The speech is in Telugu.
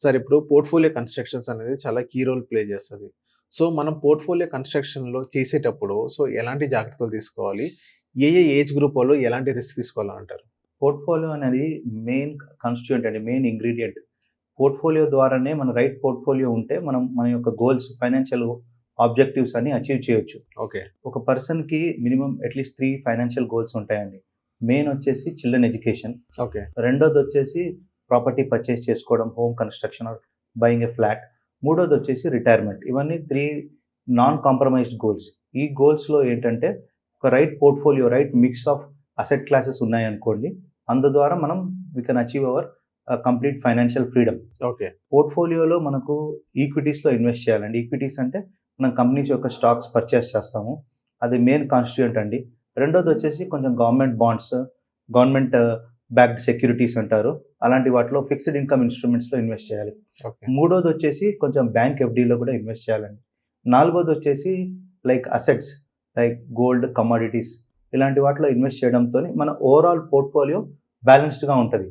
సార్ ఇప్పుడు పోర్ట్‌ఫోలియో కన్‌స్ట్రక్షన్స్ అనేది చాలా కీ రోల్ ప్లే చేస్తది. సో, మనం పోర్ట్‌ఫోలియో కన్‌స్ట్రక్షన్‌లో చేసేటప్పుడు ఎలాంటి జాగ్రత్తలు తీసుకోవాలి? ఏ ఏజ్ గ్రూప్ వాళ్ళు ఎలాంటి రిస్క్ తీసుకోవాలంటారు? పోర్ట్‌ఫోలియో అనేది మెయిన్ కాన్స్టిట్యూయెంట్ అండి. Main ingredient. పోర్ట్‌ఫోలియో ద్వారానే మన రైట్ పోర్ట్‌ఫోలియో ఉంటే మనం మన యొక్క గోల్స్, ఫైనాన్షియల్ ఆబ్జెక్టివ్స్ అన్ని అచీవ్ చేయొచ్చు. ఓకే. ఒక పర్సన్‌కి మినిమమ్ అట్‌లీస్ట్ 3 ఫైనాన్షియల్ గోల్స్ ఉంటాయండి. మెయిన్ వచ్చేసి చిల్డ్రన్ ఎడ్యుకేషన్. ఓకే. రెండోదొచ్చేసి ప్రాపర్టీ పర్చేస్ చేసుకోవడం, home construction or buying a flat. మూడోదొచ్చేసి రిటైర్మెంట్. ఇవన్నీ 3 నాన్ కాంప్రమైజ్డ్ గోల్స్. ఈ గోల్స్‌లో ఏంటంటే ఒక right portfolio, right mix of asset classes ఉన్నాయనుకోండి. అందు ద్వారా మనం we can achieve our complete financial freedom. Okay. పోర్ట్‌ఫోలియోలో మనకు ఈక్విటీస్‌లో ఇన్వెస్ట్ చేయాలండి. ఈక్విటీస్ అంటే మనం కంపెనీస్ యొక్క స్టాక్స్ పర్చేస్ చేస్తాము. అది మెయిన్ కాన్స్టిట్యూయెంట్ అండి. రెండోదొచ్చేసి కొంచెం government bonds, government backed securities అంటారు. అలాంటి వాటిలో ఫిక్స్డ్ ఇన్‌కమ్ ఇన్‌స్ట్రుమెంట్స్‌లో ఇన్వెస్ట్ చేయాలి. ఓకే. మూడోదొచ్చేసి కొంచెం బ్యాంక్ ఎఫ్‌డీలో కూడా ఇన్వెస్ట్ చేయాలండి. నాలుగోదొచ్చేసి like assets, like gold, commodities ఇలాంటి వాటిలో ఇన్వెస్ట్ చేయడంతోని మన ఓవరాల్ పోర్ట్‌ఫోలియో బ్యాలెన్స్డ్‌గా ఉంటది.